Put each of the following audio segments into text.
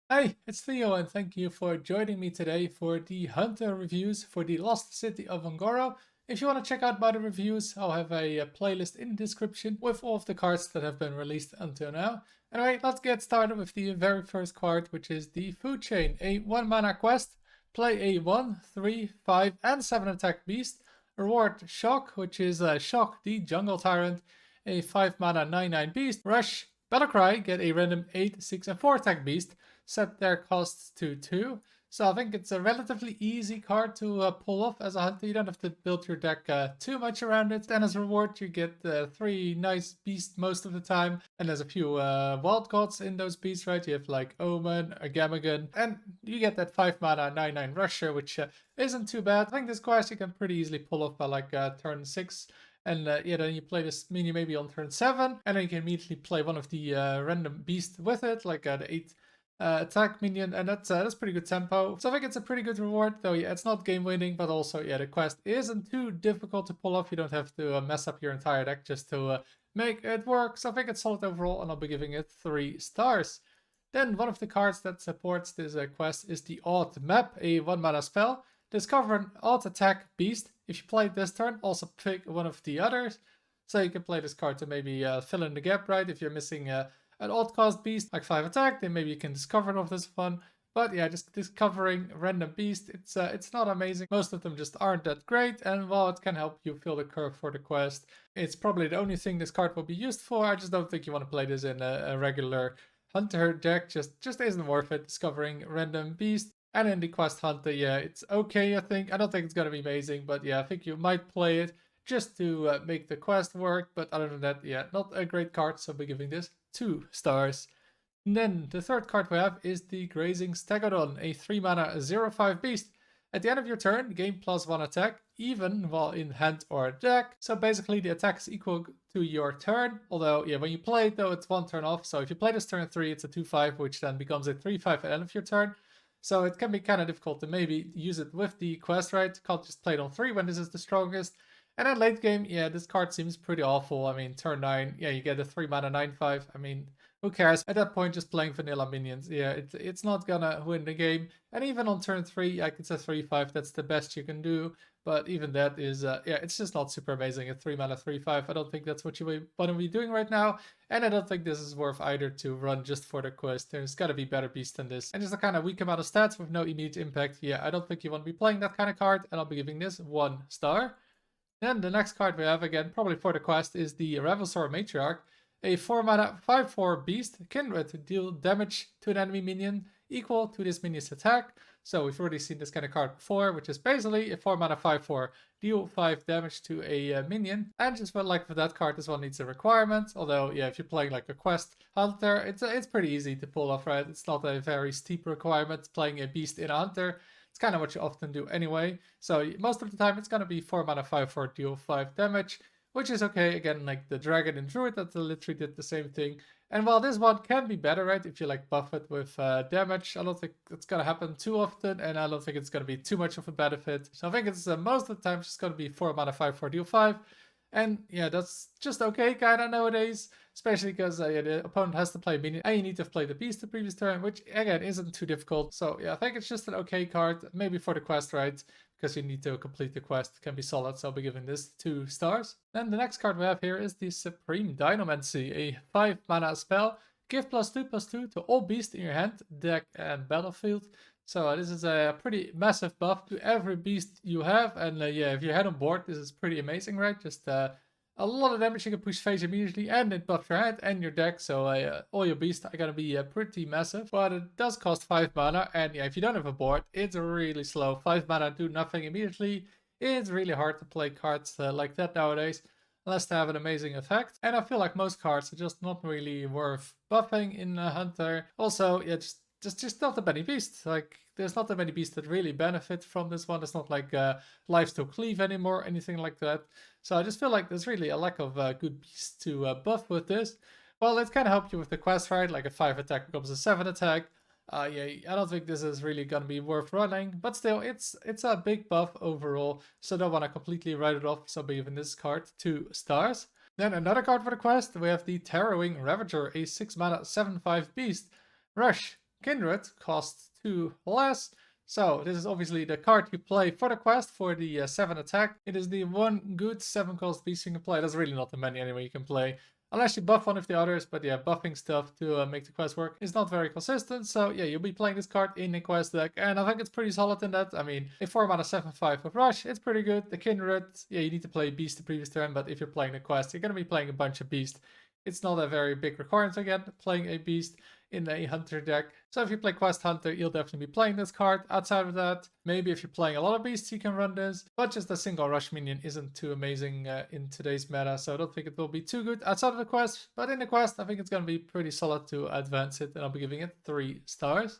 Hi, it's Theo and thank you for joining me today for the Hunter reviews for the Lost City of Ngoro. If you want to check out my other reviews, I'll have a playlist in the description with all of the cards that have been released until now. Anyway, let's get started with the very first card, which is the Food Chain, a 1 mana quest. Play a 1, 3, 5, and 7 attack beast. Reward Shock, which is Shock the Jungle Tyrant, a 5 mana 9/9 beast. Rush Battlecry, get a random 8, 6, and 4 attack beast. Set their costs to 2. So I think it's a relatively easy card to pull off as a hunter. You don't have to build your deck too much around it. And as a reward, you get 3 nice beasts most of the time. And there's a few wild cards in those beasts, right? You have like Omen, a Gamagan, and you get that 5 mana 9/9 Rusher, which isn't too bad. I think this quest you can pretty easily pull off by like turn 6. And yeah, then you play this mini maybe on turn 7, and then you can immediately play one of the random beasts with it, like the 8 attack minion, and that's pretty good tempo. So I think it's a pretty good reward, though yeah, it's not game winning, but also yeah, the quest isn't too difficult to pull off. You don't have to mess up your entire deck just to make it work. So I think it's solid overall, and I'll be giving it 3 stars. Then one of the cards that supports this quest is the Odd Map, a 1 mana spell. Discover an odd attack beast. If you play it this turn, also pick one of the others. So you can play this card to maybe fill in the gap, right? If you're missing an odd cost beast like 5 attack, then maybe you can discover it off this fun. But yeah, just discovering random beast, it's not amazing. Most of them just aren't that great, and while it can help you fill the curve for the quest, it's probably the only thing this card will be used for. I just don't think you want to play this in a regular hunter deck. Just isn't worth it. Discovering random beast. And in the quest hunter, yeah, it's okay, I think. I don't think it's gonna be amazing, but yeah, I think you might play it just to make the quest work. But other than that, yeah, not a great card, so I'll be giving this 2 stars. And then the third card we have is the Grazing Stegodon, a 3 mana 0/5 beast. At the end of your turn, gain +1 attack, even while in hand or deck. So basically the attack is equal to your turn. Although, yeah, when you play it though, it's 1 turn off. So if you play this turn 3, it's a 2/5, which then becomes a 3/5 at the end of your turn. So it can be kind of difficult to maybe use it with the quest, right? Can't just play it on 3 when this is the strongest. And then late game, yeah, this card seems pretty awful. I mean, turn 9, yeah, you get a 3 mana 9/5. I mean, who cares? At that point, just playing vanilla minions. Yeah, it's not gonna win the game. And even on turn 3, like it's a 3/5, that's the best you can do. But even that is, yeah, it's just not super amazing. A 3 mana 3/5. I don't think that's what you want to be doing right now. And I don't think this is worth either to run just for the quest. There's gotta be better beasts than this. And just a kind of weak amount of stats with no immediate impact. Yeah, I don't think you want to be playing that kind of card. And I'll be giving this 1 star. Then the next card we have, again, probably for the quest, is the Revelsaur Matriarch. A 4 mana 5/4 beast, Kindred, deal damage to an enemy minion equal to this minion's attack. So we've already seen this kind of card before, which is basically a 4 mana 5/4, deal 5 damage to a minion. And just like for that card, this one needs a requirement. Although, yeah, if you're playing like a quest hunter, it's pretty easy to pull off, right? It's not a very steep requirement playing a beast in a hunter. It's kind of what you often do anyway. So most of the time it's going to be 4 mana 5/4, deal 5 damage, which is okay. Again, like the Dragon and Druid that literally did the same thing. And while this one can be better, right, if you like buff it with damage, I don't think it's going to happen too often, and I don't think it's going to be too much of a benefit. So I think it's most of the time just going to be 4 mana 5/4, deal 5. And yeah, that's just okay kind of nowadays, especially because yeah, the opponent has to play minion and you need to play the beast the previous turn, which again isn't too difficult. So yeah, I think it's just an okay card, maybe for the quest, right? Because you need to complete the quest, it can be solid, so I'll be giving this 2 stars. Then the next card we have here is the Supreme Dynamancy, a 5 mana spell. Give +2/+2 to all beasts in your hand, deck, and battlefield. So this is a pretty massive buff to every beast you have, and yeah, if you head on board, this is pretty amazing, right? Just a lot of damage you can push face immediately, and it buffs your hand and your deck, so all your beasts are gonna be pretty massive. But it does cost 5 mana, and yeah, if you don't have a board, it's really slow. 5 mana do nothing immediately. It's really hard to play cards like that nowadays, unless they have an amazing effect. And I feel like most cards are just not really worth buffing in Hunter. Also, yeah, just not that many beasts. Like, there's not that many beasts that really benefit from this one. It's not like Lifesteal Cleave anymore, anything like that. So I just feel like there's really a lack of good beasts to buff with this. Well, it can help you with the quest, right? Like a 5 attack becomes a 7 attack. Yeah, I don't think this is really gonna be worth running, but still, it's a big buff overall, so I don't want to completely write it off, so I'll be giving this card 2 stars. Then another card for the quest, we have the Terrowing Ravager, a 6 mana 7/5 beast. Rush. Kindred costs 2 less. So this is obviously the card you play for the quest for the 7 attack. It is the one good 7 cost beast you can play. There's really not that many anyway you can play. Unless you buff one of the others, but yeah, buffing stuff to make the quest work is not very consistent. So yeah, you'll be playing this card in the quest deck, and I think it's pretty solid in that. I mean, a 4 mana 7/5 with Rush, it's pretty good. The Kindred, yeah, you need to play Beast the previous turn, but if you're playing the quest, you're going to be playing a bunch of Beast. It's not a very big requirement again, playing a Beast in a Hunter deck. So if you play Quest Hunter, you'll definitely be playing this card. Outside of that, maybe if you're playing a lot of Beasts, you can run this. But just a single Rush minion isn't too amazing in today's meta, so I don't think it will be too good outside of the quest. But in the quest, I think it's going to be pretty solid to advance it, and I'll be giving it 3 stars.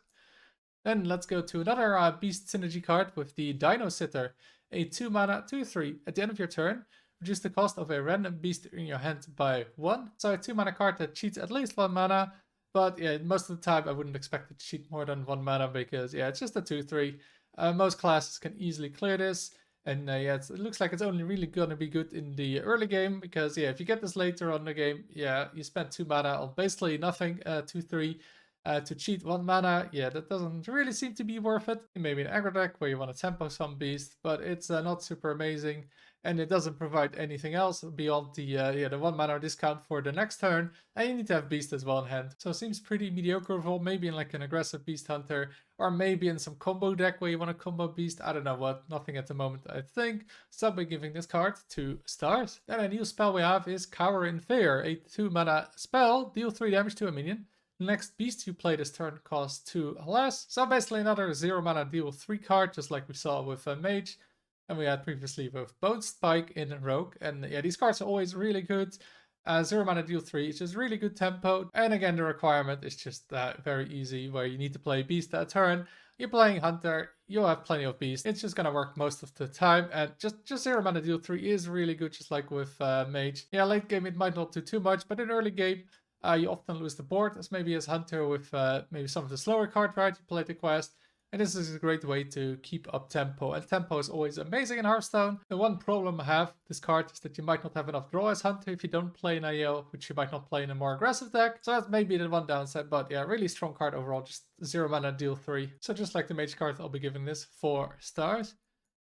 Then let's go to another Beast Synergy card with the Dino Sitter. A 2 mana 2/3 at the end of your turn. Reduce the cost of a random beast in your hand by 1. So a 2 mana card that cheats at least 1 mana. But yeah, most of the time I wouldn't expect it to cheat more than 1 mana because yeah, it's just a 2/3. Most classes can easily clear this. And yeah, it looks like it's only really going to be good in the early game because yeah, if you get this later on the game, yeah, you spend 2 mana on basically nothing, 2/3. To cheat 1 mana, yeah, that doesn't really seem to be worth it. Maybe an aggro deck where you want to tempo some beast, but it's not super amazing, and it doesn't provide anything else beyond the 1 mana discount for the next turn, and you need to have beast as well in hand. So it seems pretty mediocre overall, maybe in like an aggressive beast hunter, or maybe in some combo deck where you want to combo beast. I don't know what, nothing at the moment I think. So I'll be giving this card 2 stars. Then a new spell we have is Cower in Fear, a 2 mana spell, deal 3 damage to a minion. The next beast you play this turn costs 2 less. So basically another 0 mana deal 3 card, just like we saw with Mage. And we had previously with Bone Spike in Rogue. And yeah, these cards are always really good. 0 mana deal 3 is just really good tempo. And again, the requirement is just very easy, where you need to play beast that turn. You're playing Hunter, you'll have plenty of beast. It's just gonna work most of the time. And just 0 mana deal 3 is really good, just like with Mage. Yeah, late game it might not do too much, but in early game, you often lose the board, as maybe as Hunter with maybe some of the slower card, right? You play the quest. And this is a great way to keep up tempo. And tempo is always amazing in Hearthstone. The one problem I have with this card is that you might not have enough draw as Hunter if you don't play an IO, which you might not play in a more aggressive deck. So that's maybe the one downside. But yeah, really strong card overall. Just 0 mana deal 3. So just like the Mage card, I'll be giving this 4 stars.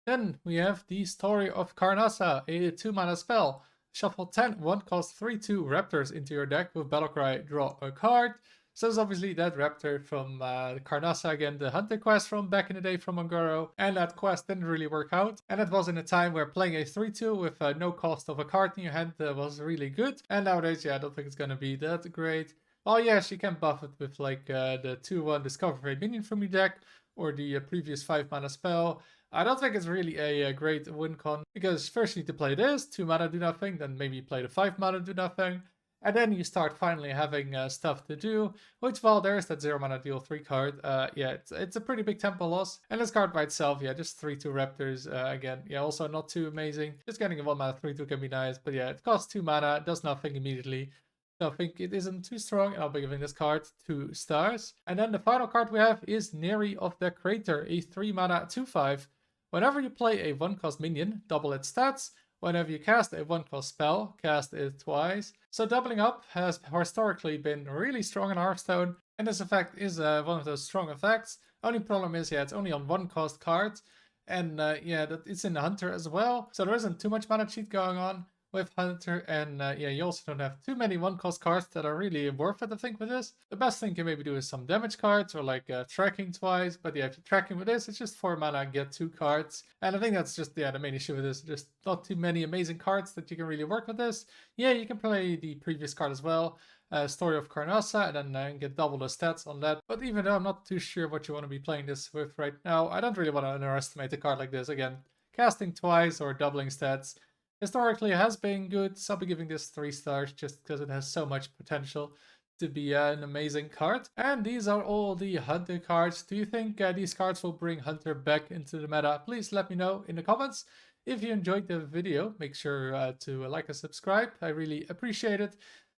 Then we have the Story of Karnasa, a 2 mana spell. Shuffle 10 1-cost 3/2 raptors into your deck with Battlecry, draw a card. So it's obviously that raptor from Karnasa again, the hunter quest from back in the day from Ungoro. And that quest didn't really work out. And it was in a time where playing a 3/2 with no cost of a card in your hand was really good. And nowadays, yeah, I don't think it's going to be that great. Oh yes, you can buff it with like the 2/1 Discover a minion from your deck or the previous 5 mana spell. I don't think it's really a great win con, because first you need to play this, 2 mana do nothing, then maybe you play the 5 mana do nothing, and then you start finally having stuff to do, which, well, there's that 0 mana deal 3 card. Yeah, it's a pretty big tempo loss, and this card by itself, yeah, just 3/2 Raptors, again, yeah, also not too amazing. Just getting a 1 mana 3/2 can be nice, but yeah, it costs 2 mana, does nothing immediately. So I think it isn't too strong, and I'll be giving this card 2 stars. And then the final card we have is Neri of the Crater, a 3 mana 2/5. Whenever you play a 1-cost minion, double its stats. Whenever you cast a 1-cost spell, cast it twice. So doubling up has historically been really strong in Hearthstone, and this effect is one of those strong effects. Only problem is, yeah, it's only on 1-cost cards, and yeah, that it's in the Hunter as well. So there isn't too much Manacheat going on with Hunter, and yeah, you also don't have too many 1-cost cards that are really worth it, I think, with this. The best thing you can maybe do is some damage cards, or like tracking twice, but yeah, if you're tracking with this, it's just 4 mana, get 2 cards. And I think that's just, yeah, the main issue with this, just not too many amazing cards that you can really work with this. Yeah, you can play the previous card as well, Story of Karnasa, and then get double the stats on that. But even though I'm not too sure what you want to be playing this with right now, I don't really want to underestimate a card like this. Again, casting twice or doubling stats historically has been good, so I'll be giving this 3 stars just because it has so much potential to be an amazing card. And these are all the Hunter cards. Do you think these cards will bring Hunter back into the meta? Please let me know in the comments. If you enjoyed the video, make sure to like and subscribe. I really appreciate it.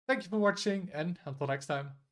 Thank you for watching, and until next time.